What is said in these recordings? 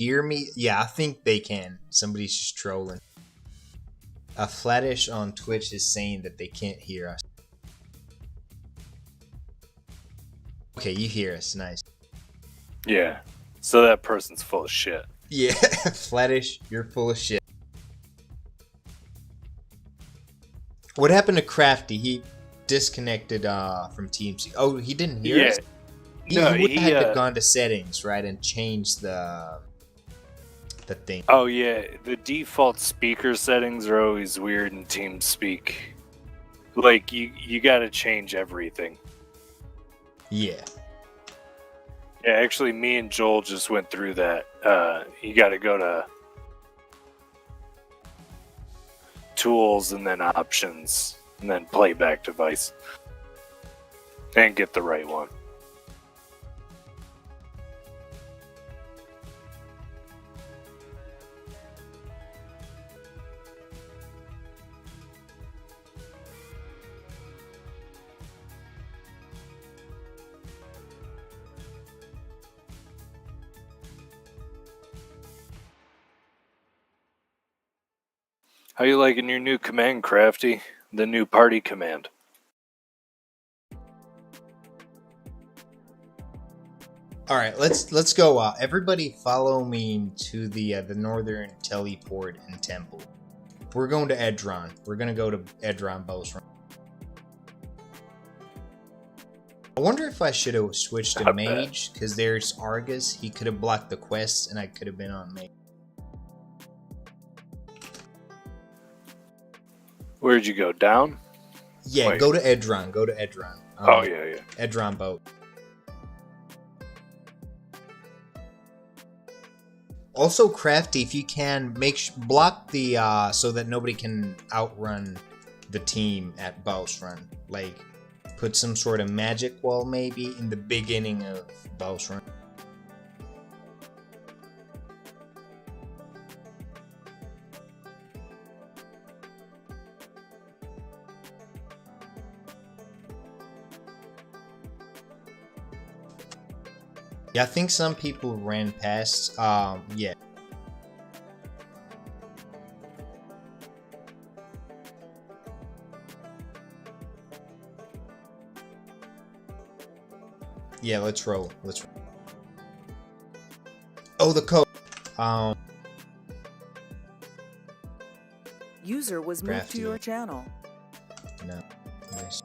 hear me? Yeah, I think they can. Somebody's just trolling. A Flattish on Twitch is saying that they can't hear us. Okay, you hear us. Nice. Yeah. So that person's full of shit. Yeah, Flattish, you're full of shit. What happened to Crafty? He disconnected from TeamSpeak. Oh, he didn't hear us? No, he would have had to gone to settings, right, and change the thing. Oh yeah, the default speaker settings are always weird in TeamSpeak. Like you got to change everything. Yeah. Yeah, actually, me and Joel just went through that. You got to go to Tools and then Options, and then Playback Device, and get the right one. How you liking your new command, Crafty? The new party command. All right, let's go. Everybody, follow me to the northern teleport and temple. We're going to Edron. We're gonna go to Edron boss run. I wonder if I should have switched to mage because there's Argus. He could have blocked the quests, and I could have been on mage. Where'd you go? Down? Yeah, Wait. Go to Edron. Go to Edron. Oh yeah. Edron boat. Also, Crafty, if you can, block the so that nobody can outrun the team at boss run. Like, put some sort of magic wall maybe in the beginning of boss run. Yeah, I think some people ran past. Yeah. Yeah, let's roll. Let's roll. Oh, the code. User was moved Crafty. to your channel. No. Nice.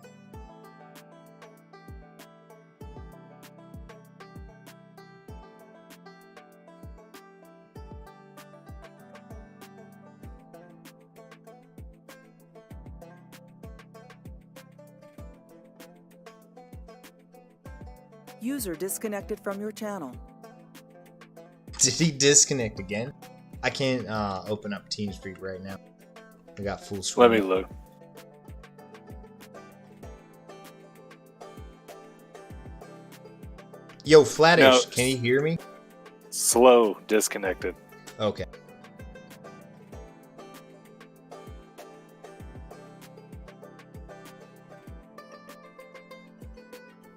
User disconnected from your channel. Did he disconnect again? I can't open up TeamSpeak right now. I got full screen. Let me look. Yo, Flattish, No. can you hear me? Slow disconnected. Okay.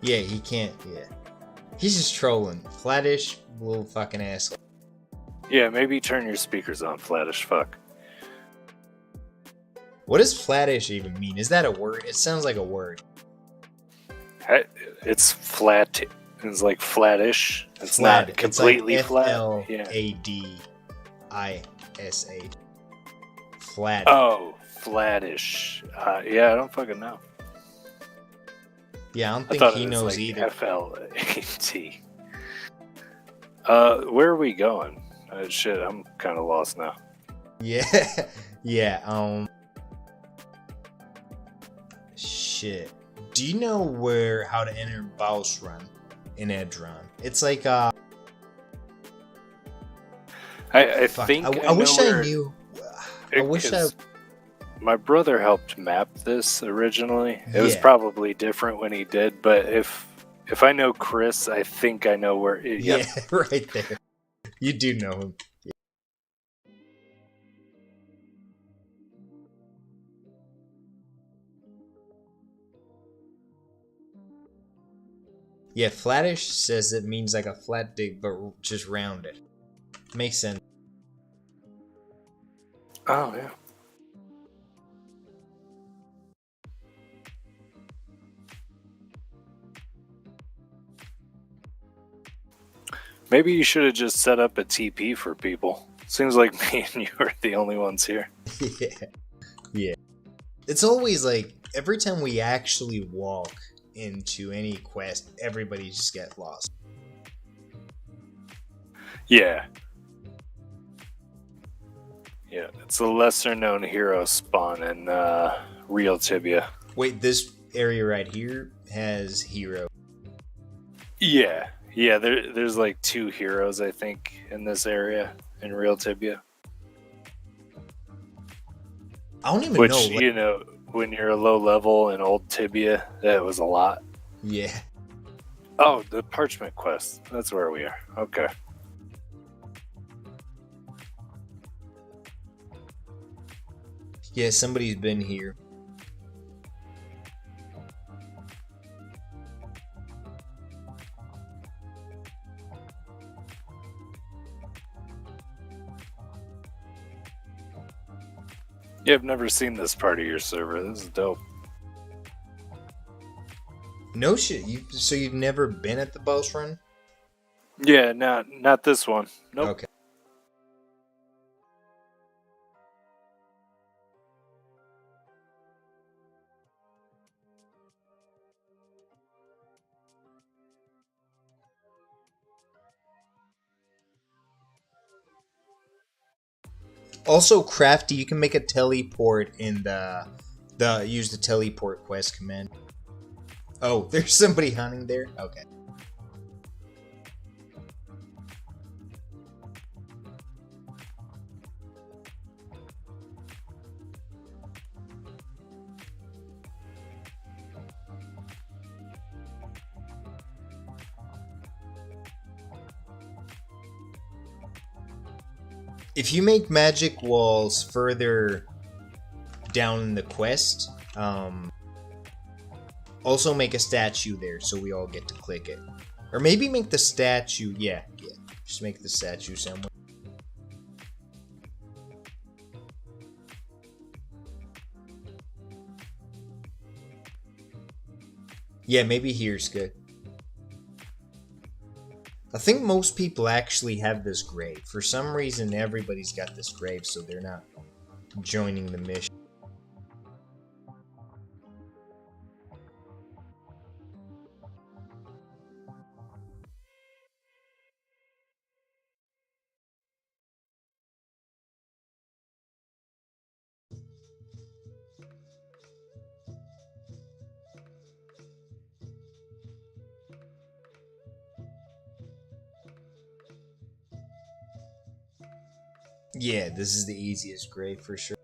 Yeah, he can't. Yeah. He's just trolling. Flattish, little fucking asshole. Yeah, maybe turn your speakers on, Flattish. Fuck. What does flattish even mean? Is that a word? It sounds like a word. It's flat. It's like flattish. It's Flat. not completely it's flat. Fladdish. Flat. Oh, flattish. Yeah, I don't fucking know. Yeah, I don't I think thought he it was knows like either. FLAT. Where are we going? Shit, I'm kind of lost now. Yeah. Yeah, shit. Do you know how to enter boss run in Edron? It's like I fuck. think I wish know I where- knew. I wish I. Because my brother helped map this originally. It was Yeah. probably different when he did, but if I know Chris, I think I know where. Yep. Yeah, right there. You do know him. Yeah, flattish says it means like a flat dick, but just rounded. Makes sense. Oh, yeah. Maybe you should have just set up a TP for people. Seems like me and you are the only ones here. Yeah. Yeah. It's always like, every time we actually walk into any quest, everybody just gets lost. Yeah. Yeah, it's a lesser known hero spawn in real Tibia. Wait, this area right here has hero. Yeah. Yeah, there's like 2 heroes, I think, in this area in real Tibia. I don't even Which, know. Like, you know, when you're a low level in old Tibia, that was a lot. yeah. Oh, the parchment quest. That's where we are. Okay. Yeah, somebody's been here. Yeah, I've never seen this part of your server. This is dope. No shit. So you've never been at the boss run? Yeah, not this one. Nope. Okay. Also, Crafty, you can make a teleport in use the teleport quest command. Oh, there's somebody hunting there? Okay. If you make magic walls further down in the quest, also make a statue there so we all get to click it. Or maybe make the statue, yeah. Just make the statue somewhere. Yeah, maybe here's good. I think most people actually have this grave. For some reason, everybody's got this grave, so they're not joining the mission. Yeah, this is the easiest grave for sure.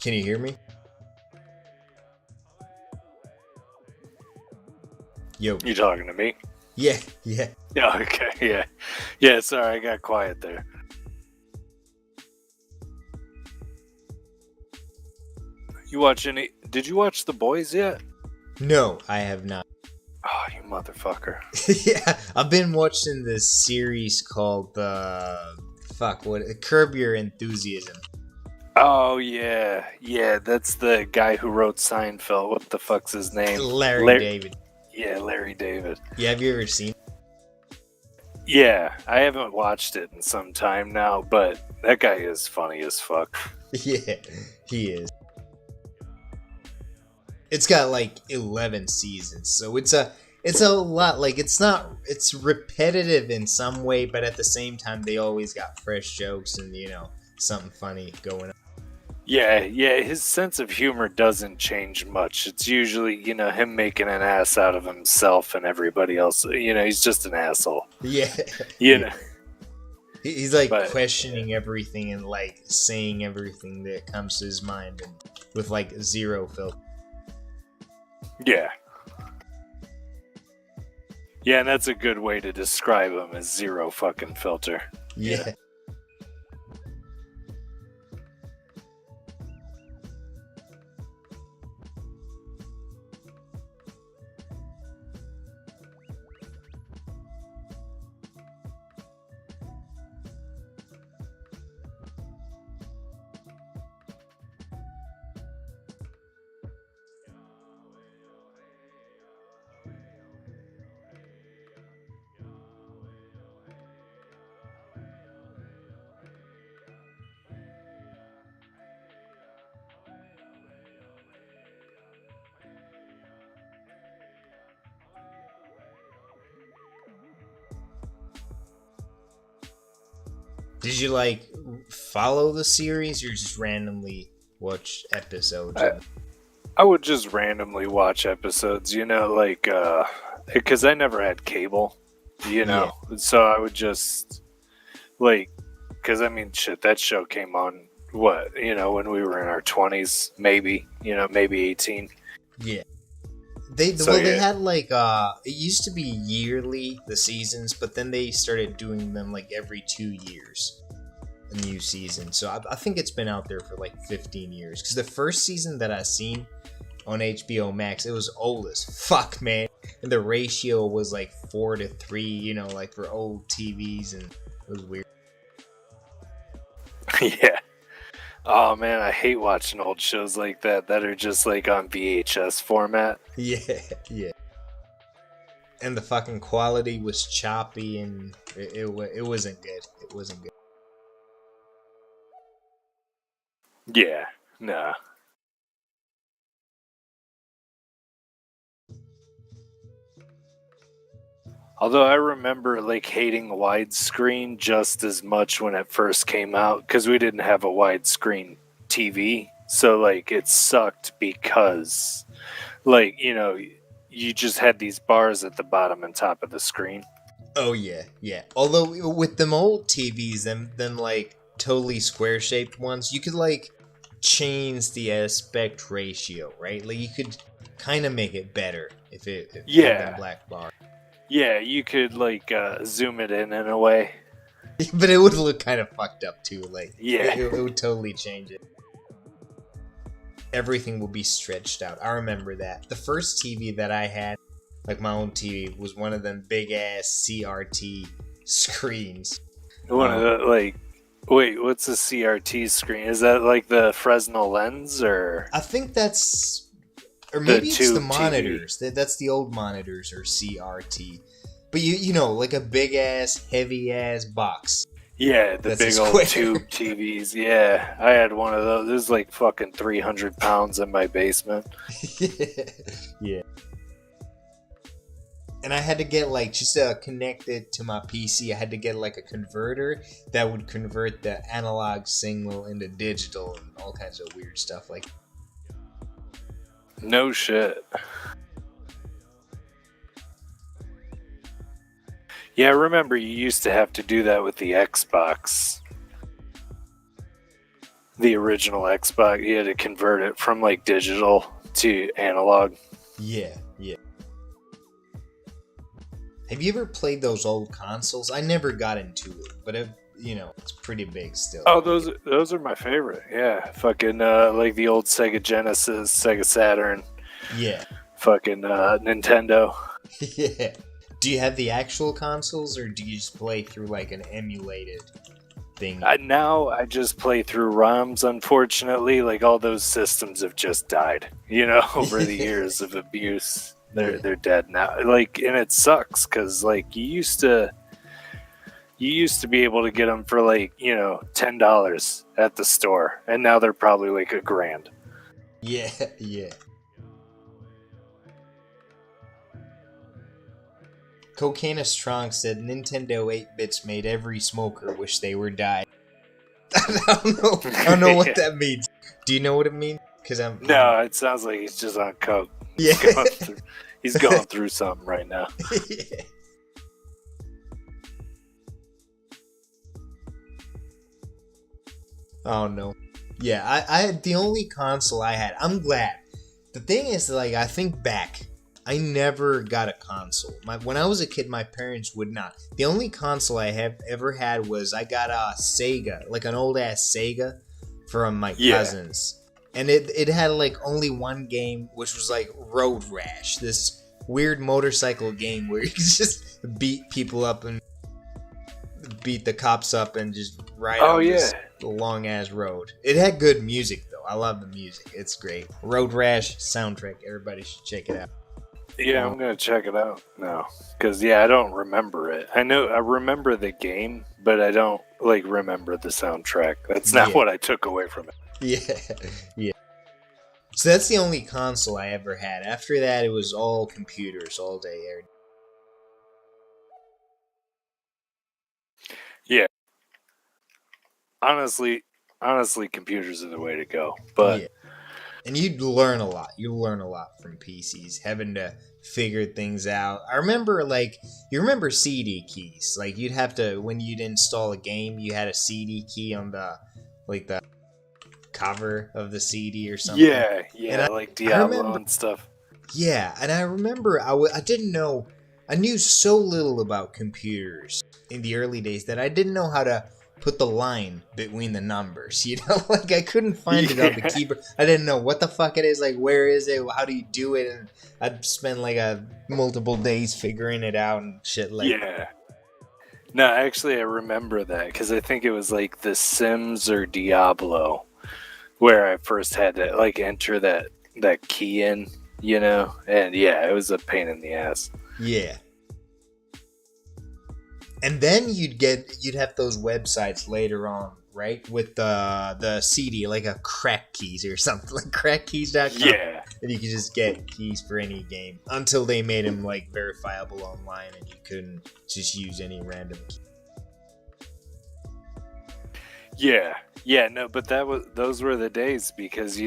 Can you hear me? Yo. You talking to me? Yeah. Yeah, okay, yeah. Yeah, sorry, I got quiet there. Did you watch The Boys yet? No, I have not. Oh, you motherfucker. Yeah, I've been watching this series called Curb Your Enthusiasm. Oh, yeah. Yeah, that's the guy who wrote Seinfeld. What the fuck's his name? Larry David. Yeah, Larry David. Yeah, have you ever seen it? Yeah, I haven't watched it in some time now, but that guy is funny as fuck. Yeah, he is. It's got like 11 seasons, so it's a lot. Like it's repetitive in some way, but at the same time they always got fresh jokes and something funny going on. Yeah, his sense of humor doesn't change much. It's usually, him making an ass out of himself and everybody else. He's just an asshole. Yeah. You know. He's like questioning everything and like saying everything that comes to his mind and with like zero filter. Yeah. Yeah, and that's a good way to describe him as zero fucking filter. Yeah. Did you like follow the series or just randomly watch episodes? I would just randomly watch episodes, like, because I never had cable, so I would just, like, because I mean, shit, that show came on, when we were in our 20s, maybe 18. Yeah. They had like it used to be yearly, the seasons, but then they started doing them like every 2 years, a new season. So I think it's been out there for like 15 years. Because the first season that I seen on HBO Max, it was old as fuck, man, and the ratio was like 4-3, like for old TVs, and it was weird. Yeah. Oh man, I hate watching old shows like that are just like on VHS format. Yeah. And the fucking quality was choppy, and it wasn't good. It wasn't good. Yeah, nah. Although I remember like hating widescreen just as much when it first came out, because we didn't have a widescreen TV. So like it sucked because like, you just had these bars at the bottom and top of the screen. Oh yeah. Although with them old TVs, them like totally square shaped ones, you could like change the aspect ratio, right? Like you could kind of make it better if had that black bar. Yeah, you could like zoom it in a way. But it would look kind of fucked up too. Like it would totally change it. Everything will be stretched out. I remember that. The first TV that I had, like my own TV, was one of them big ass CRT screens. One of the like, wait, what's a CRT screen? Is that like the Fresnel lens, or? I think that's, or maybe it's the monitors. TV. That's the old monitors, or CRT. But you know, like a big ass, heavy ass box. Yeah, the big old tube TVs. Yeah, I had one of those. It was like fucking 300 pounds in my basement. Yeah. And I had to get like, just to connect it to my PC, I had to get like a converter that would convert the analog signal into digital and all kinds of weird stuff like. No shit. Yeah, I remember you used to have to do that with the Xbox. The original Xbox, you had to convert it from like digital to analog. Yeah. Have you ever played those old consoles? I never got into it, but it's pretty big still. Oh, those are my favorite. Yeah, fucking like the old Sega Genesis, Sega Saturn. Yeah. Fucking Nintendo. Yeah. Do you have the actual consoles, or do you just play through like an emulated thing? Now I just play through ROMs, unfortunately. Like all those systems have just died, over the years of abuse. They're dead now. Like, and it sucks because like you used to be able to get them for like, $10 at the store, and now they're probably like $1,000. Yeah. Cocaine Strong said Nintendo 8-bits made every smoker wish they were dead. I don't know what that means. Do you know what it means? No, it sounds like he's just on coke. Yeah. He's going through something right now. Yeah. Oh no. Yeah, I had the only console I had. I'm glad. The thing is, like, I think back. I never got a console. When I was a kid, my parents would not. The only console I have ever had was I got a Sega, like an old ass Sega from my cousins. And it had like only one game, which was like Road Rash, this weird motorcycle game where you just beat people up and beat the cops up and just ride on this long ass road. It had good music though. I love the music. It's great. Road Rash soundtrack. Everybody should check it out. Yeah, I'm gonna check it out now because I don't remember it. I remember the game, but I don't like remember the soundtrack. That's not what I took away from it. Yeah. So that's the only console I ever had. After that, it was all computers all day. Yeah. Honestly, computers are the way to go. But and you'd learn a lot. You learn a lot from PCs, having to figure things out. I remember, you remember CD keys. Like, you'd have to, when you'd install a game, you had a CD key on the cover of the CD or something. Yeah, like Diablo and stuff. Yeah, and I remember I didn't know, I knew so little about computers in the early days that I didn't know how to put the line between the numbers, like I couldn't find it on the keyboard. I didn't know what the fuck it is, like where is it, how do you do it, and I'd spend like multiple days figuring it out and shit like No, actually I remember that because I think it was like The Sims or Diablo where I first had to like enter that key in, and it was a pain in the ass. And then you'd have those websites later on, right? With the CD, like a crack keys or something, like crackkeys.com. Yeah. And you could just get keys for any game until they made them like verifiable online and you couldn't just use any random key. No, but those were the days because,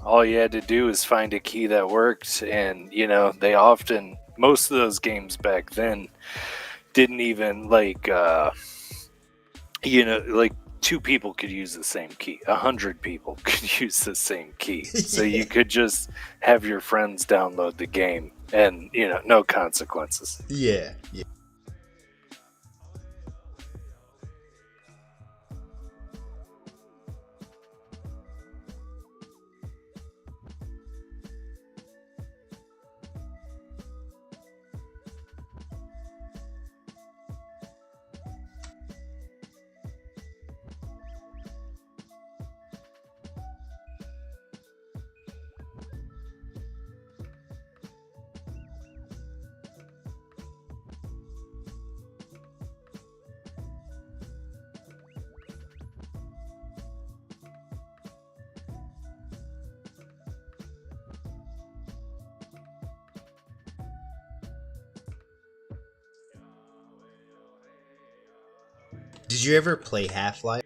all you had to do was find a key that worked and, most of those games back then didn't even like two people could use the same key, 100 people could use the same key. So you could just have your friends download the game and no consequences. Yeah. Did you ever play Half-Life?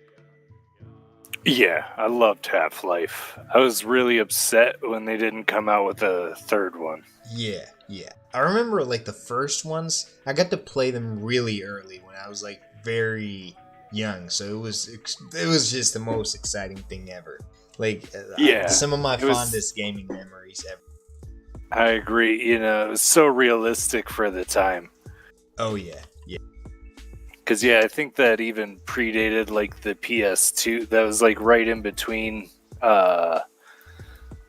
Yeah, I loved Half-Life. I was really upset when they didn't come out with a third one. Yeah. I remember like the first ones, I got to play them really early when I was like very young, so it was just the most exciting thing ever. Like some of my fondest gaming memories ever. I agree, it was so realistic for the time. Oh yeah. Because, I think that even predated, like, the PS2. That was, like, right in between, like,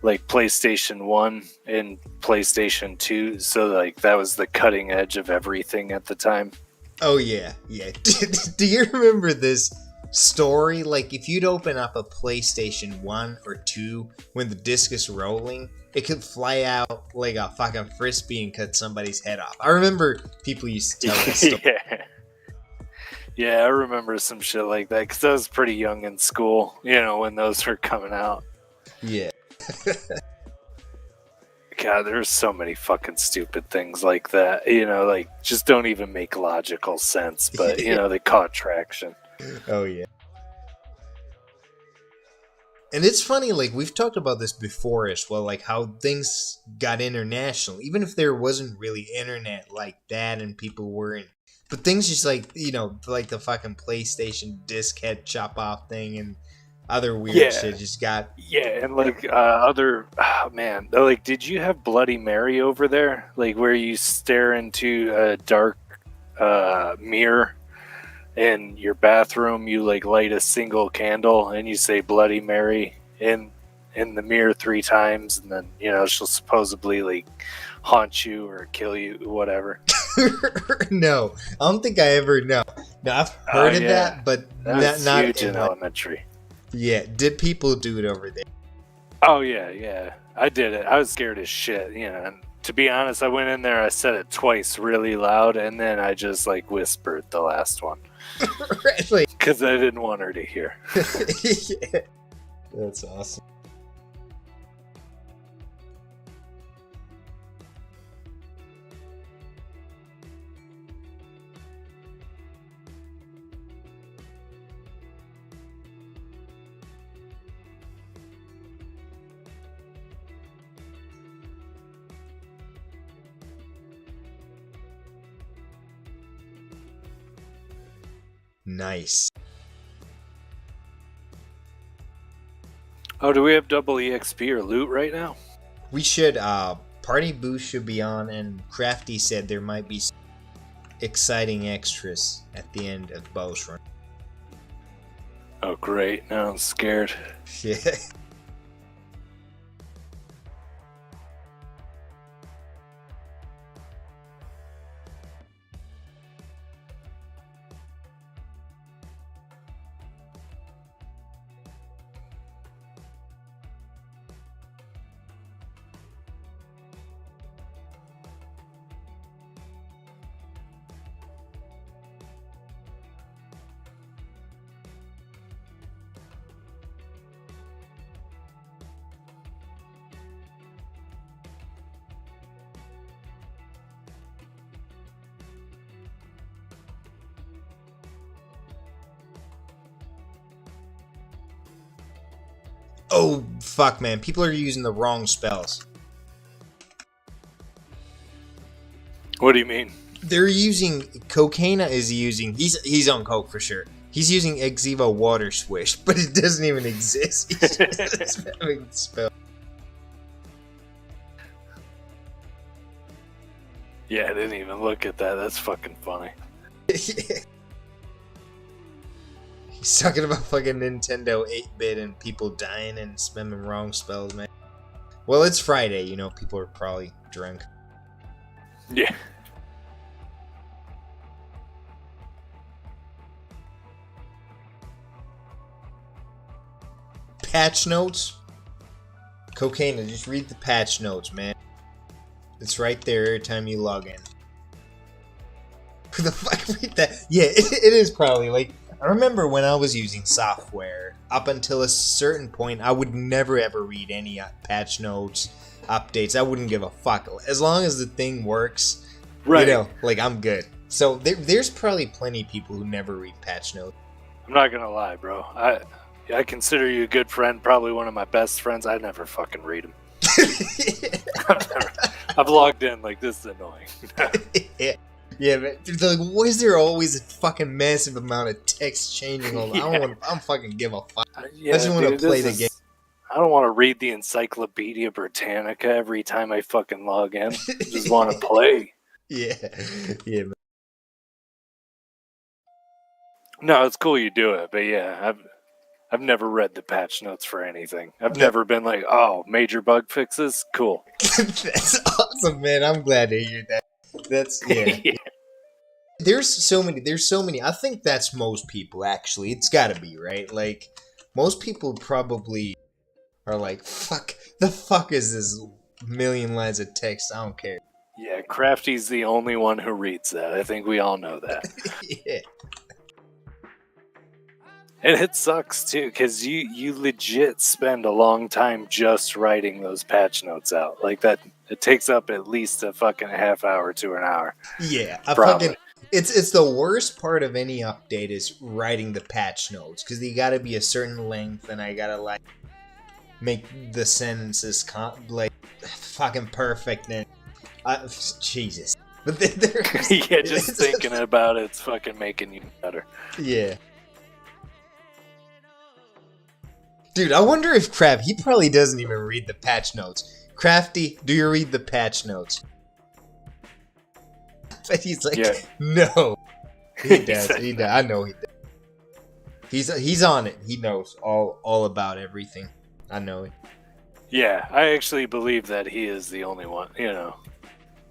PlayStation 1 and PlayStation 2. So, like, that was the cutting edge of everything at the time. Oh, yeah. Do you remember this story? Like, if you'd open up a PlayStation 1 or 2 when the disc is rolling, it could fly out like a fucking frisbee and cut somebody's head off. I remember people used to tell that story. Yeah, I remember some shit like that because I was pretty young in school, when those were coming out. Yeah. God, there's so many fucking stupid things like that, like just don't even make logical sense, but, they caught traction. Oh, yeah. And it's funny, like, we've talked about this before as well, like, how things got international, even if there wasn't really internet like that and people weren't. But things just like, like the fucking PlayStation disc head chop off thing and other weird Yeah. shit just got. Yeah, and like other, oh, man, like, did you have Bloody Mary over there? Like where you stare into a dark mirror in your bathroom, you like light a single candle and you say Bloody Mary in the mirror 3 times, and then she'll supposedly like haunt you or kill you, whatever. No, I don't think I ever know. No, I've heard of that, but That's not huge in my- elementary. Yeah, did people do it over there? Oh yeah, I did it. I was scared as shit, and to be honest, I went in there, I said it twice really loud, and then I just like whispered the last one Like, because I didn't want her to hear. yeah. That's awesome. Nice. Oh, do we have double EXP or loot right now? We should, Party Boost should be on, and Crafty said there might be some exciting extras at the end of Bo's run. Oh, great. Now I'm scared. Yeah. Oh, fuck, man. People are using the wrong spells. What do you mean? They're using... Cocaina is using... He's on coke for sure. He's using Exiva Water Swish, but it doesn't even exist. He's just having the spell. Yeah, I didn't even look at that. That's fucking funny. Yeah. He's talking about fucking Nintendo 8-bit and people dying and spamming wrong spells, man. Well, it's Friday, people are probably drunk. Yeah. Patch notes? Cocaina, just read the patch notes, man. It's right there every time you log in. Who the fuck read that? Yeah, it is probably, like... I remember when I was using software, up until a certain point, I would never ever read any patch notes, updates. I wouldn't give a fuck. As long as the thing works, Right. I'm good. So there's probably plenty of people who never read patch notes. I'm not gonna lie, bro. I consider you a good friend, probably one of my best friends. I never fucking read them. I've logged in like, this is annoying. Yeah, man. Like, why is there always a fucking massive amount of text changing all the I don't fucking give a fuck. Yeah, I just want to play the game. I don't want to read the Encyclopedia Britannica every time I fucking log in. I just want to play. Yeah, man. No, it's cool you do it, but yeah, I've never read the patch notes for anything. I've never been like, oh, major bug fixes? Cool. That's awesome, man. I'm glad to hear that. That's, yeah. Yeah. There's so many. I think that's most people, actually. It's gotta be, right? Like, most people probably are like, fuck, the fuck is this million lines of text? I don't care. Yeah, Crafty's the only one who reads that. I think we all know that. Yeah. And it sucks, too, because you legit spend a long time just writing those patch notes out. Like, that, it takes up at least a fucking half hour to an hour. Yeah, Probably. It's the worst part of any update is writing the patch notes, because they gotta be a certain length, and I gotta, like, make the sentences, fucking perfect, and... Jesus. But Yeah, just thinking about it's fucking making you better. Yeah. Dude, I wonder if he probably doesn't even read the patch notes. Crafty, do you read the patch notes? But he's like, Yeah. no. He does. He does. I know he does. He's on it. He knows all about everything. I know it. Yeah, I actually believe that he is the only one, you know.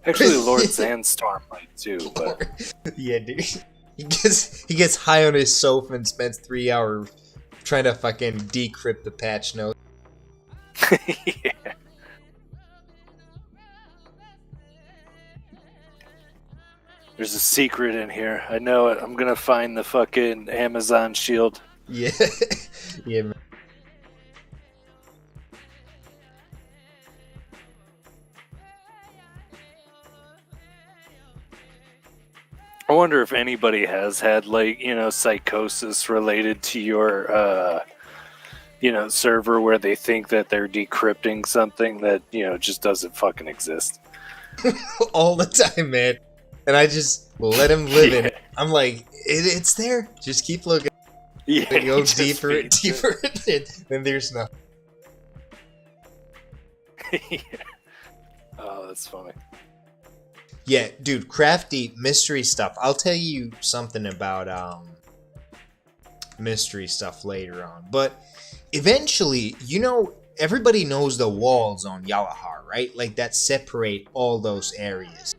Actually, Lord Sandstorm might too, but... Yeah, dude. He gets high on his sofa and spends 3 hours trying to fucking decrypt the patch notes. Yeah. There's a secret in here. I know it. I'm gonna find the fucking Amazon shield. Yeah. Yeah, man. I wonder if anybody has had, like, you know, psychosis related to your, you know, server where they think that they're decrypting something that, you know, just doesn't fucking exist. All the time, man. And I just let him live in it. I'm like, it's there. Just keep looking. Yeah, It goes he deeper just and deeper, and then there's nothing. Yeah. Oh, that's funny. Yeah, dude, crafty mystery stuff. I'll tell you something about mystery stuff later on. But eventually, you know, everybody knows the walls on Yalahar, right? Like that separate all those areas.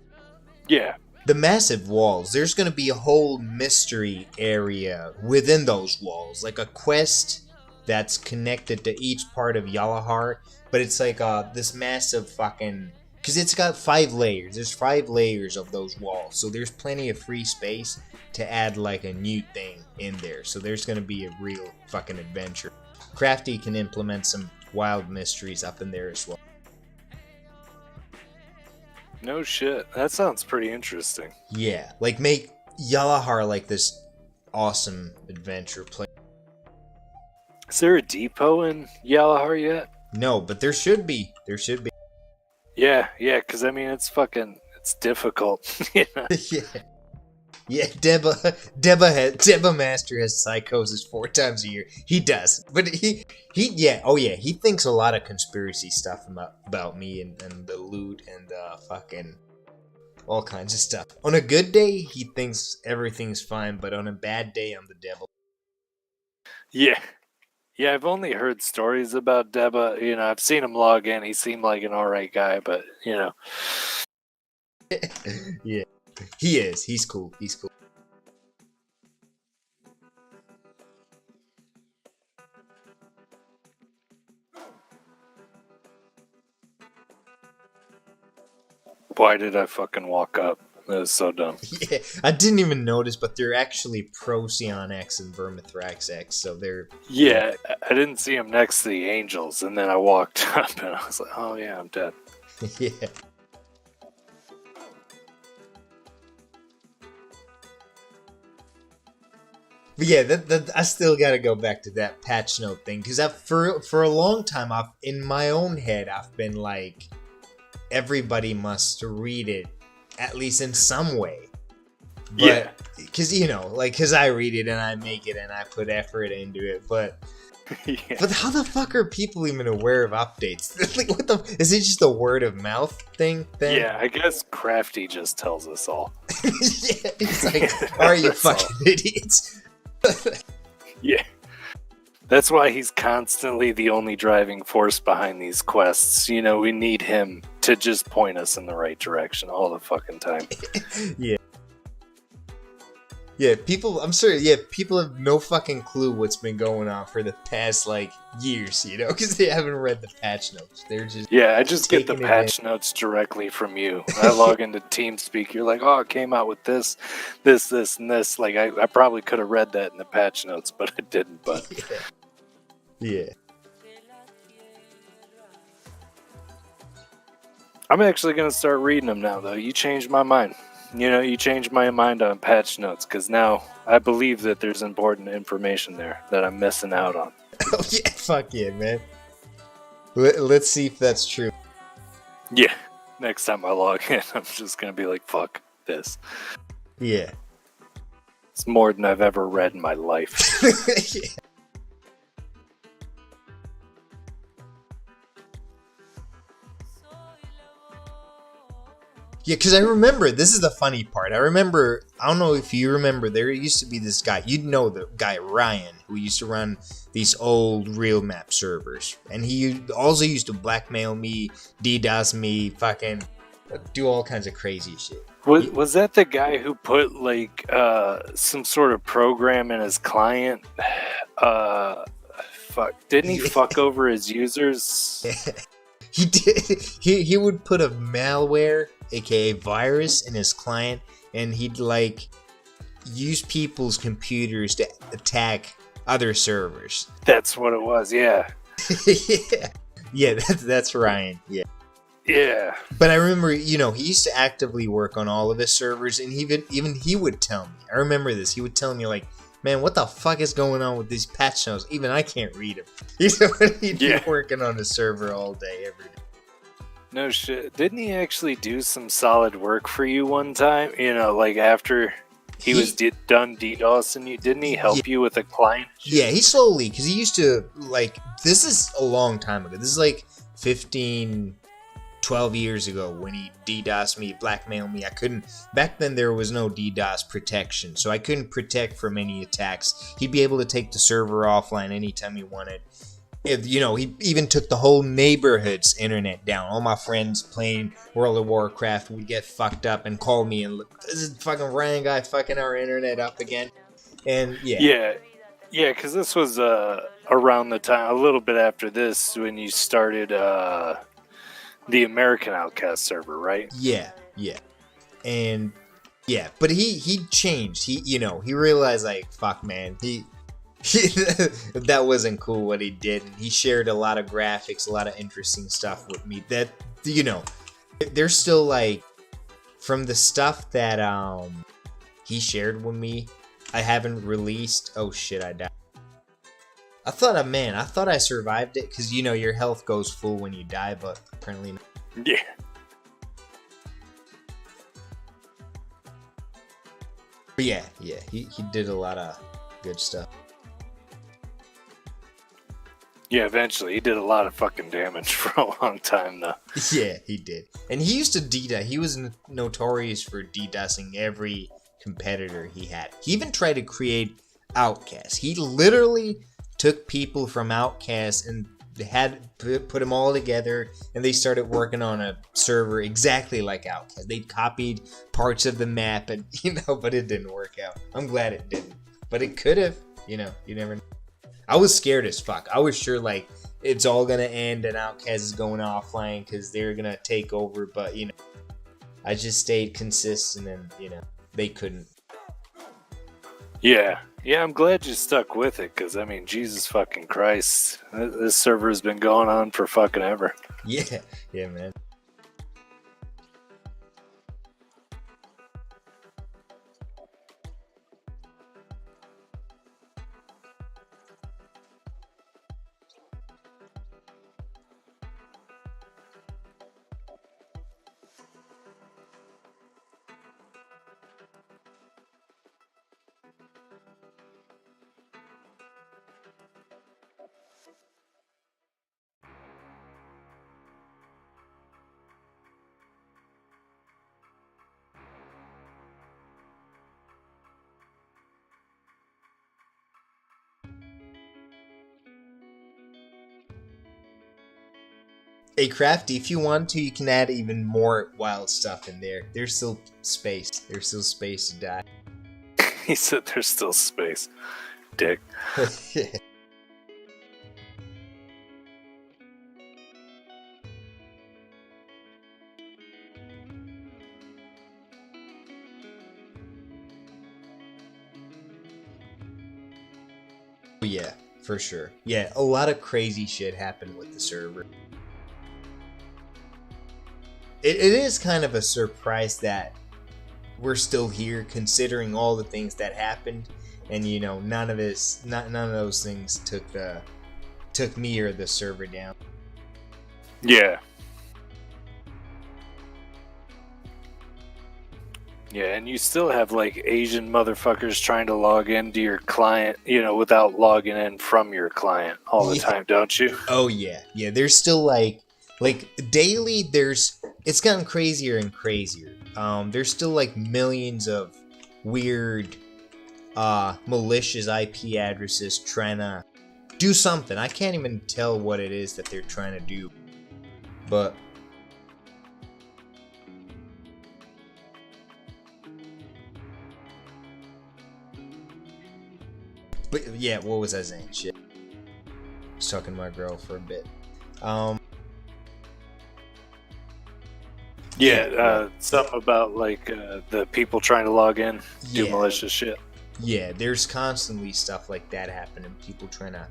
Yeah. The massive walls, there's going to be a whole mystery area within those walls. Like a quest that's connected to each part of Yalahar. But it's like this massive fucking... Because it's got 5 layers. There's 5 layers of those walls. So there's plenty of free space to add like a new thing in there. So there's going to be a real fucking adventure. Crafty can implement some wild mysteries up in there as well. No shit. That sounds pretty interesting. Yeah, like make Yalahar like this awesome adventure place. Is there a depot in Yalahar yet? No, but there should be. There should be. Yeah, because I mean, it's difficult. You know? Yeah. Yeah, Deba Master has psychosis 4 times a year. He does. But he thinks a lot of conspiracy stuff about me and the loot and fucking all kinds of stuff. On a good day, he thinks everything's fine, but on a bad day, I'm the devil. Yeah. Yeah, I've only heard stories about Deba. You know, I've seen him log in. He seemed like an alright guy, but, you know. Yeah, he is. He's cool. He's cool. Why did I fucking walk up? That was so dumb. Yeah, I didn't even notice, but they're actually Procyon X and Vermithrax X, so they're... Yeah, I didn't see him next to the angels, and then I walked up, and I was like, oh yeah, I'm dead. Yeah. But yeah, I still gotta go back to that patch note thing, because for a long time, in my own head, I've been like, everybody must read it, at least in some way. But, Yeah. Because, you know, like, because I read it and I make it and I put effort into it, but... Yeah. But how the fuck are people even aware of updates? Like, what the... Is it just a word of mouth thing? Then? Yeah, I guess Crafty just tells us all. Yeah, it's like, are you fucking idiots? Yeah. That's why he's constantly the only driving force behind these quests. You know, we need him to just point us in the right direction all the fucking time. Yeah. Yeah, I'm sorry, people have no fucking clue what's been going on for the past, like, years, you know, because they haven't read the patch notes. They're just... Yeah, I just get the taking patch notes directly from you. I log into TeamSpeak, you're like, oh, it came out with this, and this. Like, I probably could have read that in the patch notes, but I didn't, but... Yeah. I'm actually going to start reading them now, though. You changed my mind. You know, you changed my mind on patch notes, because now I believe that there's important information there that I'm missing out on. Oh, yeah, fuck yeah, man. Let's see if that's true. Yeah, next time I log in, I'm just going to be like, fuck this. Yeah. It's more than I've ever read in my life. Yeah. Yeah, because I remember, this is the funny part. I don't know if you remember, there used to be this guy, you'd know the guy Ryan, who used to run these old real map servers. And he also used to blackmail me, DDoS me, fucking do all kinds of crazy shit. Was that the guy who put like some sort of program in his client? Didn't he fuck over his users? He did. He would put a malware, aka virus, in his client, and he'd like use people's computers to attack other servers. That's what it was. Yeah. Yeah, that's Ryan. Yeah. Yeah. But I remember, he used to actively work on all of his servers, and even he would tell me. I remember this. He would tell me like, "Man, what the fuck is going on with these patch notes? Even I can't read them." He'd be working on the server all day, every day. No shit. Didn't he actually do some solid work for you one time? Like after he was done DDoSing you, didn't he help you with a client? Yeah, he slowly, because he used to, like, this is a long time ago. This is like 15, 12 years ago when he DDoSed me, blackmailed me. I couldn't, back then there was no DDoS protection, so I couldn't protect from any attacks. He'd be able to take the server offline anytime he wanted. He even took the whole neighborhood's internet down. All my friends playing World of Warcraft would get fucked up and call me and look, "This is fucking Ryan guy fucking our internet up again." And yeah, because this was around the time, a little bit after this, when you started the American Outcast server, right? Yeah, and yeah, but he changed. He realized like, fuck, man, that wasn't cool what he did. And he shared a lot of graphics, a lot of interesting stuff with me that, there's still like, from the stuff that he shared with me, I haven't released. Oh shit, I died. I thought I survived it, because your health goes full when you die, but apparently not. Yeah. But yeah, he did a lot of good stuff. Yeah, eventually. He did a lot of fucking damage for a long time, though. Yeah, he did. And he used to DDoS. He was notorious for DDoSing every competitor he had. He even tried to create Outcasts. He literally took people from Outcasts and had put them all together, and they started working on a server exactly like Outcast. They copied parts of the map, and but it didn't work out. I'm glad it didn't, but it could have. You never know. I was scared as fuck. I was sure like it's all gonna end and Outcast is going offline because they're gonna take over, but I just stayed consistent, and they couldn't. Yeah, I'm glad you stuck with it, because I mean, Jesus fucking Christ, this server has been going on for fucking ever. Yeah, man. Hey Crafty, if you want to, you can add even more wild stuff in there. There's still space. There's still space to die. He said there's still space. Dick. Yeah, for sure. Yeah, a lot of crazy shit happened with the server. It is kind of a surprise that we're still here, considering all the things that happened, and none of those things took me or the server down. Yeah. Yeah, and you still have like Asian motherfuckers trying to log into your client, without logging in from your client all the time, don't you? Oh yeah. There's still like daily there's it's gotten crazier and crazier. There's still like millions of weird malicious IP addresses trying to do something. I can't even tell what it is that they're trying to do. But yeah, what was I saying? Shit. I was talking to my girl for a bit. Something about like the people trying to log in, do malicious shit. Yeah, there's constantly stuff like that happening. People trying to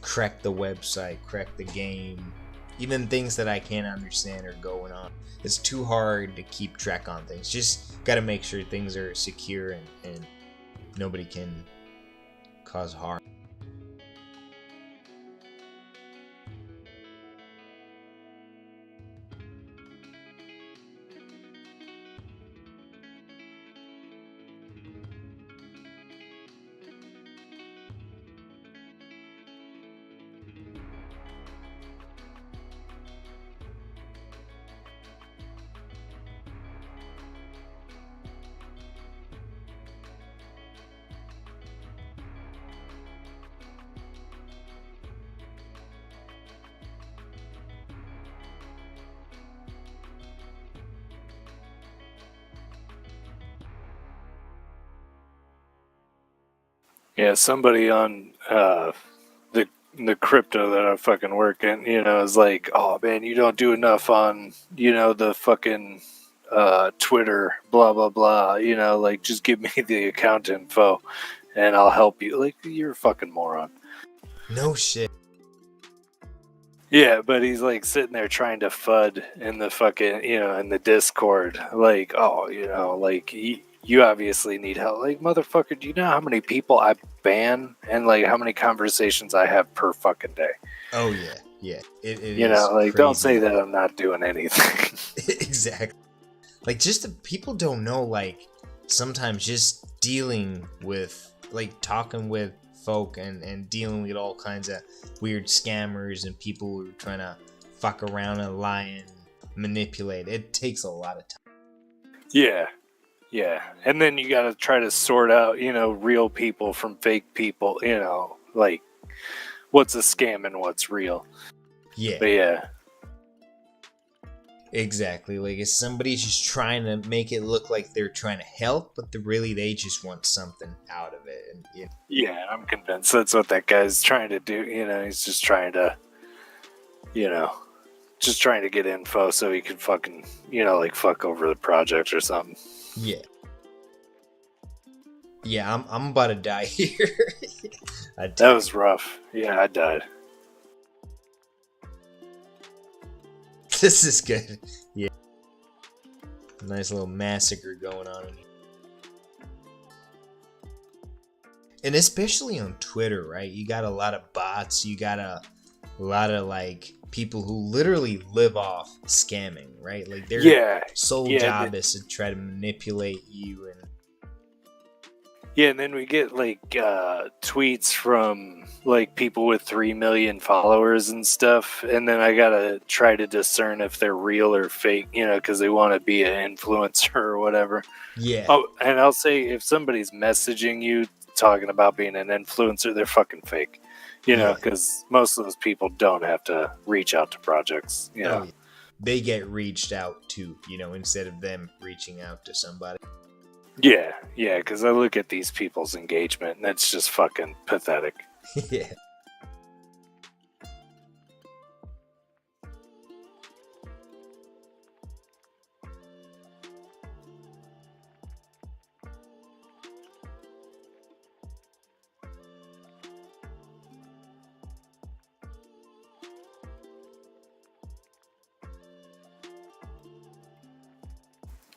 crack the website, crack the game. Even things that I can't understand are going on. It's too hard to keep track on things. Just gotta make sure things are secure and nobody can cause harm. Yeah, somebody on the crypto that I fucking work in, is like, oh man, you don't do enough on, the fucking Twitter, blah blah blah. Like just give me the account info, and I'll help you. Like you're a fucking moron. No shit. Yeah, but he's like sitting there trying to FUD in the fucking, in the Discord. Like, oh, like you obviously need help. Like, motherfucker, do you know how many people I ban and like how many conversations I have per fucking day? Oh yeah, yeah. It is like crazy. Don't say that I'm not doing anything. Exactly. Like, just the people don't know. Like, sometimes just dealing with, like, talking with folk and dealing with all kinds of weird scammers and people who are trying to fuck around and lie and manipulate. It takes a lot of time. Yeah. And then you got to try to sort out, real people from fake people, like what's a scam and what's real. Yeah. But yeah. Exactly. Like, if somebody's just trying to make it look like they're trying to help, but they just want something out of it. And, Yeah, I'm convinced that's what that guy's trying to do. He's just trying to, just trying to get info so he can fucking, like fuck over the project or something. Yeah. Yeah, I'm about to die here. That was rough. Yeah, I died. This is good. Yeah. Nice little massacre going on in here. And especially on Twitter, right? You got a lot of bots. You got a lot of, like, people who literally live off scamming, right? Like, their sole job is to try to manipulate you. And then we get, like, tweets from, like, people with 3 million followers and stuff. And then I gotta try to discern if they're real or fake, because they want to be an influencer or whatever. Yeah. Oh, and I'll say if somebody's messaging you talking about being an influencer, they're fucking fake. Because most of those people don't have to reach out to projects, Oh, yeah. They get reached out to, instead of them reaching out to somebody. Yeah, because I look at these people's engagement and it's just fucking pathetic. Yeah.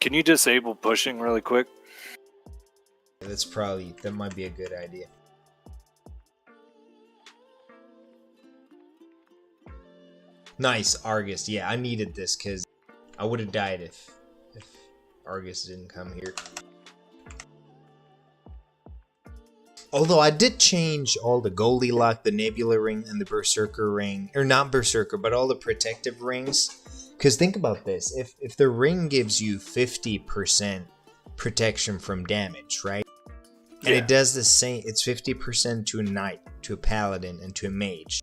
Can you disable pushing really quick? That might be a good idea. Nice, Argus. Yeah, I needed this because I would have died if Argus didn't come here. Although I did change all the Goldilocks, the Nebula ring, and the Berserker ring. Or not Berserker, but all the protective rings Because think about this: if the ring gives you 50% protection from damage, right? And it does the same. It's 50% to a knight, to a paladin, and to a mage.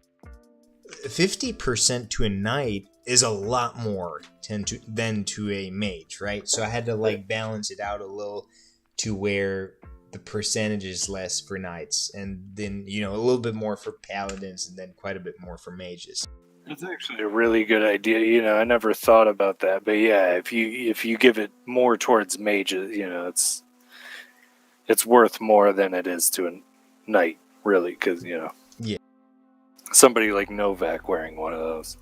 50% to a knight is a lot more than to a mage, right? So I had to like balance it out a little to where the percentage is less for knights, and then a little bit more for paladins, and then quite a bit more for mages. That's actually a really good idea. I never thought about that, but yeah, if you give it more towards mages, it's worth more than it is to a knight, really, because Yeah. Somebody like Novak wearing one of those.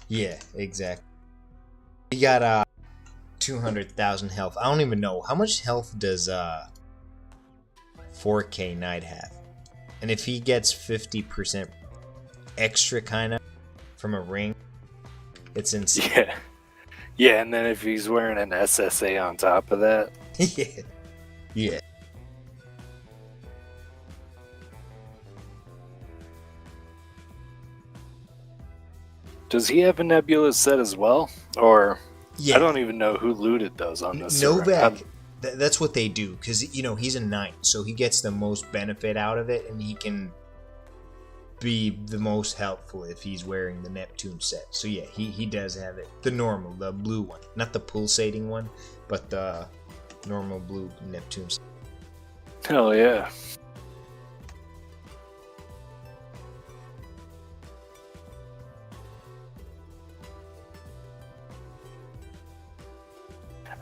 Yeah, exactly. He got 200,000 health. I don't even know how much health does 4K Knight have, and if he gets 50% extra kind of from a ring, it's insane. Yeah, and then if he's wearing an SSA on top of that, yeah. Does he have a Nebula set as well? Or Yeah. I don't even know who looted those on this Novak, that's what they do, because he's a knight, so he gets the most benefit out of it, and he can be the most helpful if he's wearing the Neptune set. So yeah, he does have it. The normal, the blue one. Not the pulsating one, but the normal blue Neptune set. Hell yeah.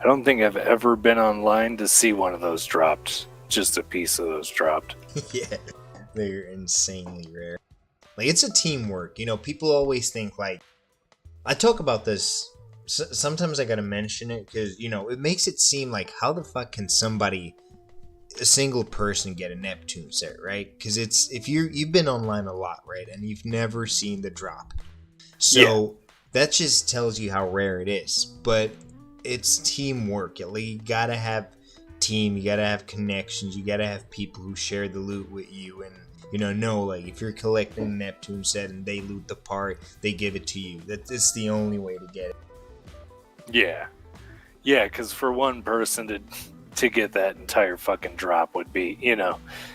I don't think I've ever been online to see one of those dropped. Just a piece of those dropped. Yeah, they're insanely rare. Like, it's a teamwork. People always think, like, I talk about this, sometimes I gotta mention it, because, it makes it seem like, how the fuck can a single person get a Neptune set, right? Because if you've been online a lot, right, and you've never seen the drop. So, that just tells you how rare it is. But it's teamwork. You gotta have team, you gotta have connections, you gotta have people who share the loot with you, and like, if you're collecting a Neptune set and they loot the part, they give it to you. That's the only way to get it. Yeah, because for one person to get that entire fucking drop would be,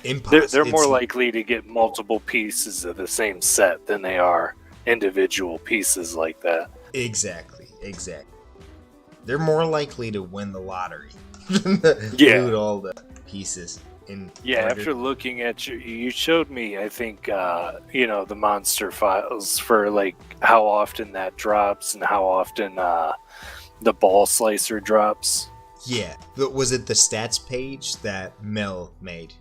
Impossible. They're more likely to get multiple pieces of the same set than they are individual pieces like that. Exactly. They're more likely to win the lottery. Loot all the pieces. After looking at you showed me, I think, the monster files for like how often that drops and how often the ball slicer drops. Yeah, but was it the stats page that Mel made?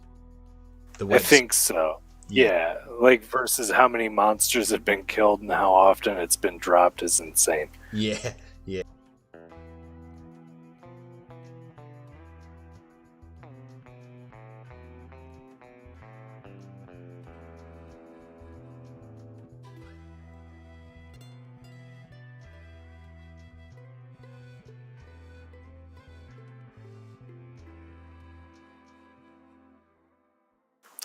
I think so. Yeah, like versus how many monsters have been killed and how often it's been dropped is insane. Yeah.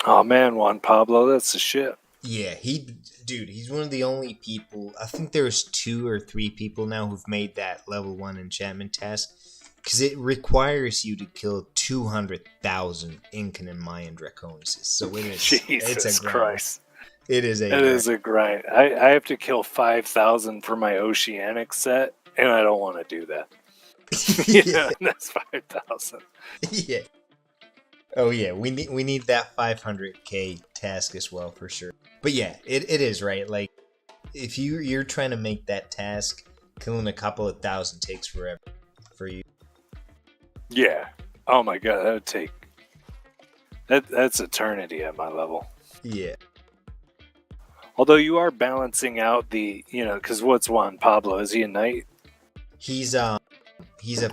Oh man, Juan Pablo, that's the shit. Yeah, he's one of the only people. I think there's 2 or 3 people now who've made that level 1 enchantment task, because it requires you to kill 200,000 Incan and Mayan Draconices. So it is. Jesus Christ. It is a grind. I have to kill 5,000 for my Oceanic set, and I don't want to do that. That's 5,000. Yeah. Oh yeah, we need that 500k task as well, for sure. But yeah, it is, right? Like, if you're trying to make that task, killing a couple of thousand takes forever for you. Yeah. Oh my god, that would take... That's eternity at my level. Yeah. Although you are balancing out the, because what's Juan Pablo? Is he a knight? He's a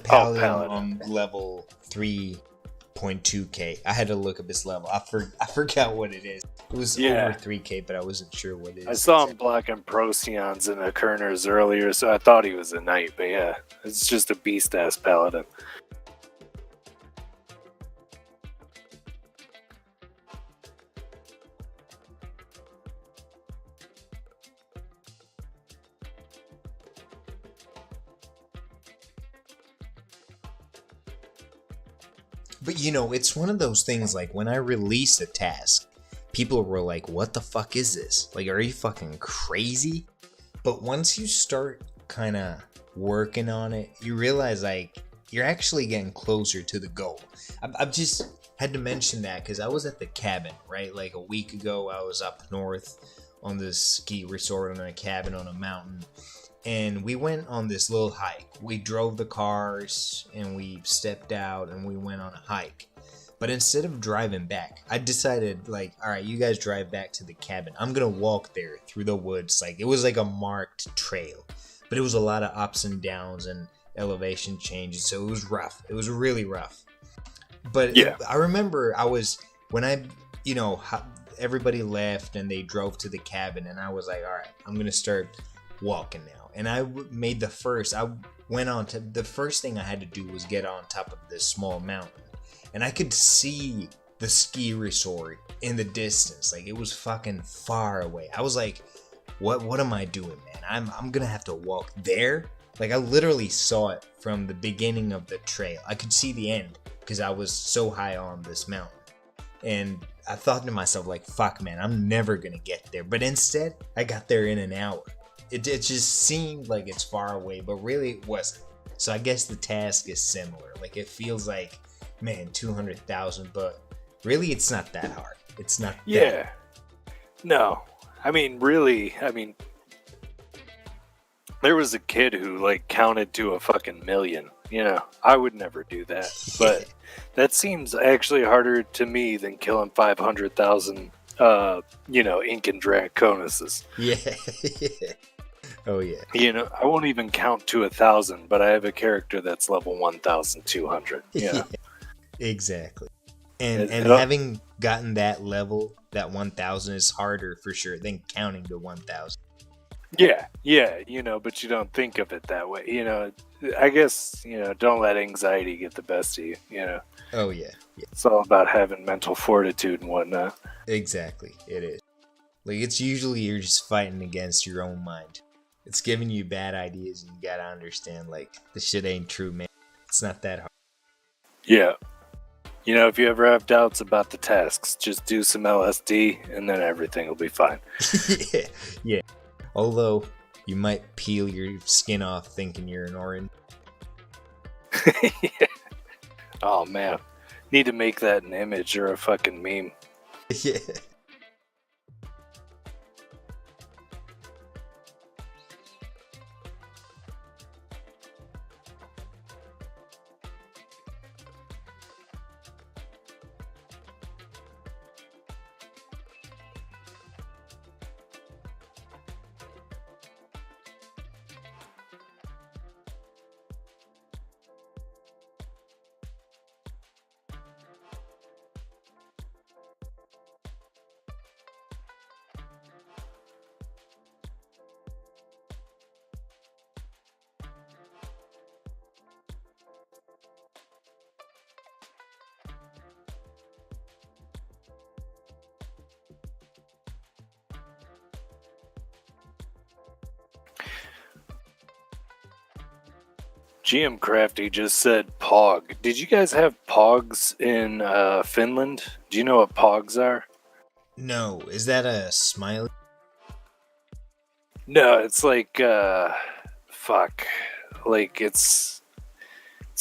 paladin on level 3.2k. I had to look up his level. I forgot what it is. It was over 3k, but I wasn't sure what it is. I saw him blocking Procyon in the Kerners earlier, so I thought he was a knight, but yeah, it's just a beast-ass paladin. But it's one of those things, like when I released a task, people were like, what the fuck is this? Like, are you fucking crazy? But once you start kind of working on it, you realize like you're actually getting closer to the goal. I've just had to mention that because I was at the cabin, right? Like a week ago, I was up north on this ski resort on a cabin on a mountain. And we went on this little hike. We drove the cars and we stepped out and we went on a hike. But instead of driving back, I decided like, all right, you guys drive back to the cabin. I'm going to walk there through the woods. Like it was like a marked trail, but it was a lot of ups and downs and elevation changes. So it was rough. It was really rough. But yeah. I remember everybody left and they drove to the cabin and I was like, all right, I'm going to start walking now. And I made the first thing I had to do was get on top of this small mountain. And I could see the ski resort in the distance. Like it was fucking far away. I was like, what am I doing, man? I'm gonna have to walk there. Like I literally saw it from the beginning of the trail. I could see the end because I was so high on this mountain. And I thought to myself, like, fuck, man, I'm never gonna get there. But instead, I got there in an hour. It just seemed like it's far away, but really it wasn't. So I guess the task is similar. Like it feels like, man, 200,000, but really it's not that hard. It's not. Yeah. No. There was a kid who like counted to a fucking million. I would never do that. But that seems actually harder to me than killing 500,000, ink and draconuses. Yeah. Oh, yeah. I won't even count to 1,000, but I have a character that's level 1,200. Yeah. Exactly. And having gotten that level, that 1,000 is harder for sure than counting to 1,000. Yeah, but you don't think of it that way. I guess, don't let anxiety get the best of you, Oh, yeah. It's all about having mental fortitude and whatnot. Exactly, it is. Like, it's usually you're just fighting against your own mind. It's giving you bad ideas and you gotta understand, like, this shit ain't true, man. It's not that hard. Yeah. If you ever have doubts about the tasks, just do some LSD and then everything will be fine. Yeah. Although, you might peel your skin off thinking you're an orange. Yeah. Oh, man. Need to make that an image or a fucking meme. Yeah. GM Crafty just said Pog. Did you guys have Pogs in Finland? Do you know what Pogs are? No, is that a smiley? No, it's like, like it's